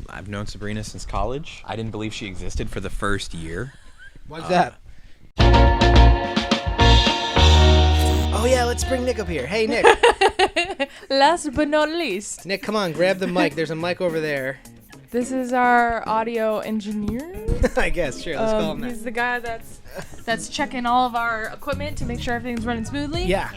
I've known Sabrina since college. I didn't believe she existed for the first year. Why's that? Oh yeah, let's bring Nick up here. Hey Nick. Last but not least, Nick, come on, grab the mic. There's a mic over there. this is our audio engineer. I guess, sure. Let's call him that. He's the guy that's checking all of our equipment to make sure everything's running smoothly. Yeah.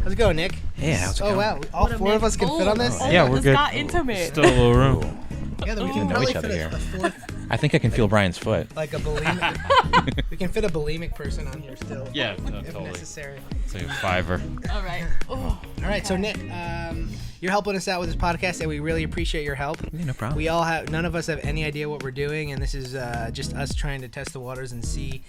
How's it going, Nick? Yeah, how's it going? Oh wow, all What a four of man. us can fit on this. Oh, Yeah, we're this good. got intimate. Still a little room. Yeah, then we We can know probably each other fit here. a fourth, I think I can feel Brian's foot. like a bulimic. We can fit a bulimic person on here still. Yeah, no, if totally. necessary. It's like a fiver. All right. Oh. All right, so Nick, you're helping us out with this podcast, and we really appreciate your help. Yeah, no problem. None of us have any idea what we're doing, and this is just us trying to test the waters and see,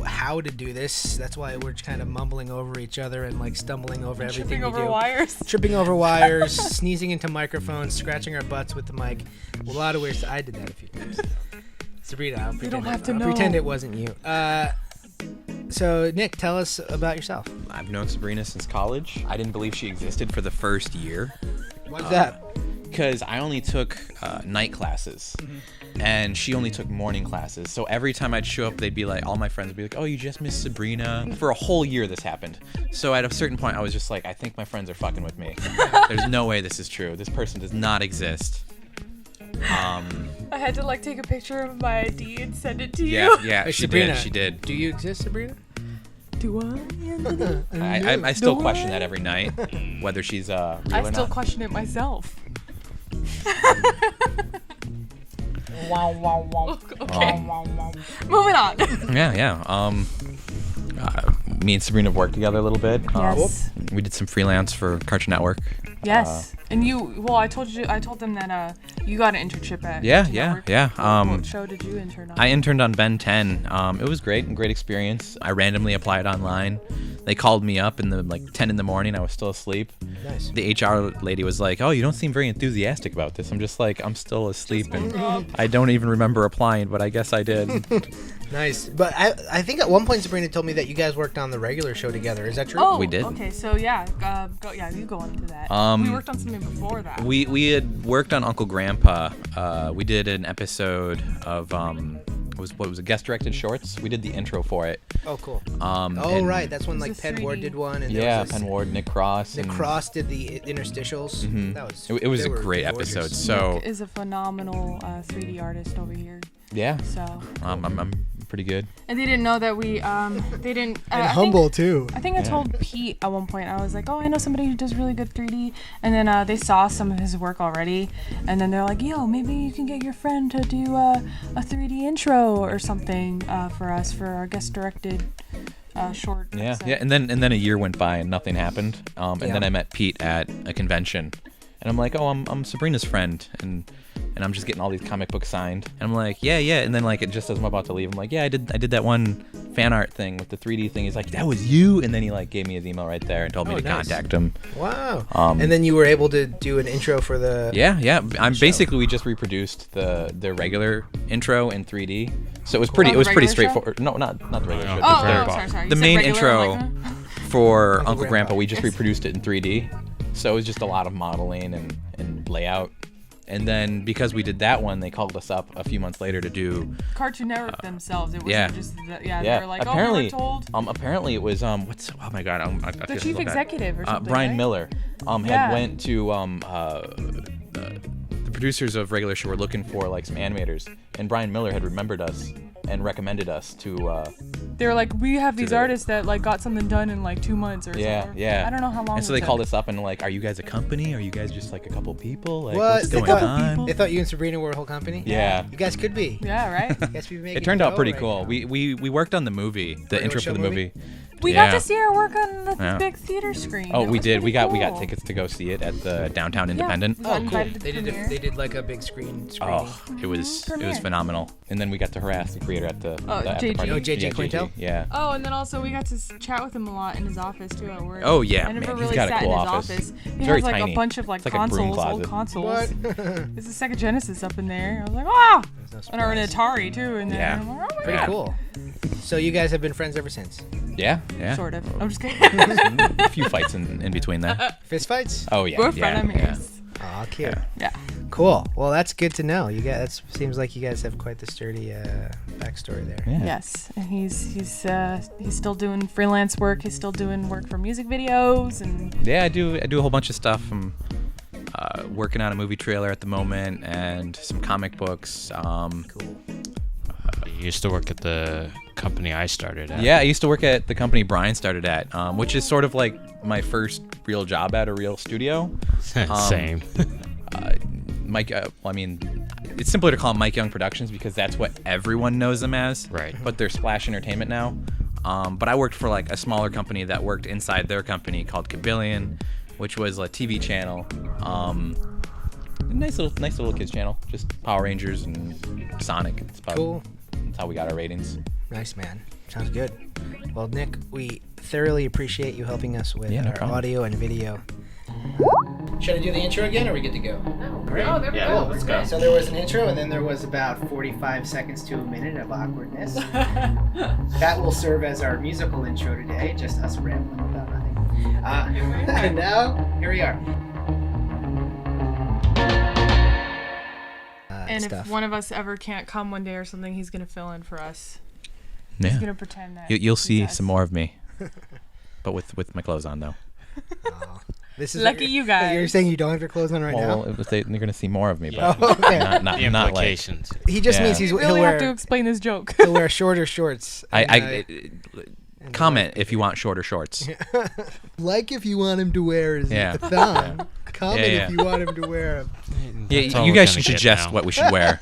how to do this. That's why we're kind of mumbling over each other and like stumbling over everything Tripping we over do. wires. Tripping over wires, sneezing into microphones, scratching our butts with the mic. A lot of weird stuff. I did that a few times. Sabrina, I'll pretend it wasn't you. So Nick, tell us about yourself. I've known Sabrina since college. I didn't believe she existed for the first year. Why's that? Because I only took night classes, and she only took morning classes. So every time I'd show up, they'd be like, all my friends would be like, "Oh, you just missed Sabrina." For a whole year, this happened. So at a certain point, I was just like, I think my friends are fucking with me. There's no way this is true. This person does not exist. I had to take a picture of my ID and send it to you. Yeah, Hey, she Sabrina, did. She did. Do you exist, Sabrina? Do I? I still question that every night, whether she's real I or still not. question it myself. Okay. Moving on. Yeah. Me and Sabrina have worked together a little bit. Yes. We did some freelance for Cartoon Network. Yes. And I told them that you got an internship at Yeah, Cartoon yeah, Network. yeah. What show did you intern on? I interned on Ben 10. It was great experience. I randomly applied online. They called me up in the 10 in the morning. I was still asleep. Nice. The HR lady was like, "Oh, you don't seem very enthusiastic about this." I'm just like, I'm still asleep and I don't even remember applying, but I guess I did. Nice. But I think at one point Sabrina told me that you guys worked on the regular show together. Is that true? Oh, We did. Okay, so yeah, you go on to that. We worked on something before that. We had worked on Uncle Grandpa. We did an episode of what was it, guest directed shorts. We did the intro for it. Oh, cool. And- Right. That's when It was a Penn Ward 3D. did one. And Yeah, there was this- Penn Ward, Nick Cross. Nick and Cross did the interstitials. That was. It was they a were great gorgeous. episode. So Nick is a phenomenal 3D artist over here. yeah, So I'm pretty good. and they didn't know that we they didn't And I humble think, too. I think I told Pete at one point. I was like, "Oh, I know somebody who does really good 3D," and then they saw some of his work already, and then they're like, "Yo, maybe you can get your friend to do a 3D intro or something for us for our guest directed short." Yeah, episode." yeah. And then a year went by and nothing happened. And Yeah. then I met Pete at a convention, and I'm like, "Oh, I'm Sabrina's friend," and I'm just getting all these comic books signed. And I'm like, yeah. And then just as I'm about to leave, I'm like, yeah, I did that one fan art thing with the 3D thing. He's like, that was you. And then he gave me his email right there and told me Oh, to nice. contact him. Wow. And then you were able to do an intro for the. Yeah. We just reproduced the regular intro in 3D. So it was pretty. Oh, It was the pretty regular show? straightforward. No, not the regular show. Oh, the- sorry. You The said main regular, intro like, for Uncle Uncle Grandpa, Grandpa. we just reproduced it in 3D. So it was just a lot of modeling and layout. And then because we did that one, they called us up a few months later to do. Cartoon Network themselves. It wasn't yeah. just they Yeah. were like, apparently, "Oh, we were told." Apparently it was oh my god, I The feel chief so bad. executive or something. Brian right? Miller Yeah. had went to the producers of regular show were looking for some animators, and Brian Miller had remembered us and recommended us to They were like, "We have these the- artists that got something done in 2 months or yeah. something." I don't know how long. And so it they took. called us up and are you guys a company? Are you guys just a couple people? What? What's They going thought- on? They thought you and Sabrina were a whole company. Yeah. You guys could be. Yeah, right. You guys be making It turned out dough pretty right cool. now. We worked on the movie, the Regular intro show for the movie. We Yeah. got to see her work on the Yeah. big theater screen. Oh, It we was did. We pretty got cool. tickets to go see it at the Downtown Yeah, Independent. we got Oh, cool. invited to They the did. premiere. They did a big screening. Oh, it was premiere. phenomenal. And then we got to harass the creator at the after JG. party. Oh, JG Yeah, Quintel? Yeah. Oh, and then also we got to chat with him a lot in his office too at work. Oh, yeah, I never man, he's really got a sat cool in his office. He Very has tiny. a bunch of It's like a broom consoles, old closet. consoles. What? There's a Sega Genesis up in there. I was like, ah! That's no And I an surprise. Atari too in there. Yeah. And I'm like, oh my Pretty God. cool. So you guys have been friends ever since? Yeah. Sort of. I'm just kidding. A few fights in between there. Fist fights? Oh yeah. We're yeah, frenemies. yeah. Aw, cute. Yeah. Cool. Well, that's good to know. That seems like you guys have quite the sturdy backstory there. Yeah. Yes, and he's still doing freelance work. He's still doing work for music videos and. Yeah, I do a whole bunch of stuff. I'm working on a movie trailer at the moment and some comic books. Cool. You used to work at the company I started at. Yeah, I used to work at the company Brian started at, which is sort of like my first real job at a real studio. Same. Mike, I mean, it's simpler to call them Mike Young Productions because that's what everyone knows them as. Right. But they're Splash Entertainment now. But I worked for like a smaller company that worked inside their company called Kabillion, which was a TV channel. Nice little kids channel. Just Power Rangers and Sonic. Cool. That's how we got our ratings. Nice, man. Sounds good. Well, Nick, we thoroughly appreciate you helping us with No our problem. audio and video. Should I do the intro again, or are we good to go? Great. Oh, there we Yeah, go. let's Okay, go. so there was an intro, and then there was about 45 seconds to a minute of awkwardness. That will serve as our musical intro today, just us rambling about nothing. And now, here we are. And Stuff. if one of us ever can't come one day or something, he's gonna fill in for us. Yeah. He's gonna pretend that. You'll he's see us. some more of me, but with my clothes on though. Oh. This is Lucky you guys. You're saying you don't have your clothes on right Well, now? they're going to see more of me, but Oh, okay. not The like. implications. He just Yeah. means You he'll really have to wear explain this joke. he'll wear shorter shorts. Comment if you want shorter shorts. Like if you want him to wear his Yeah. thong. Comment Yeah. if you want him to wear a Yeah, That's all you we're guys gonna should get suggest now. what we should wear.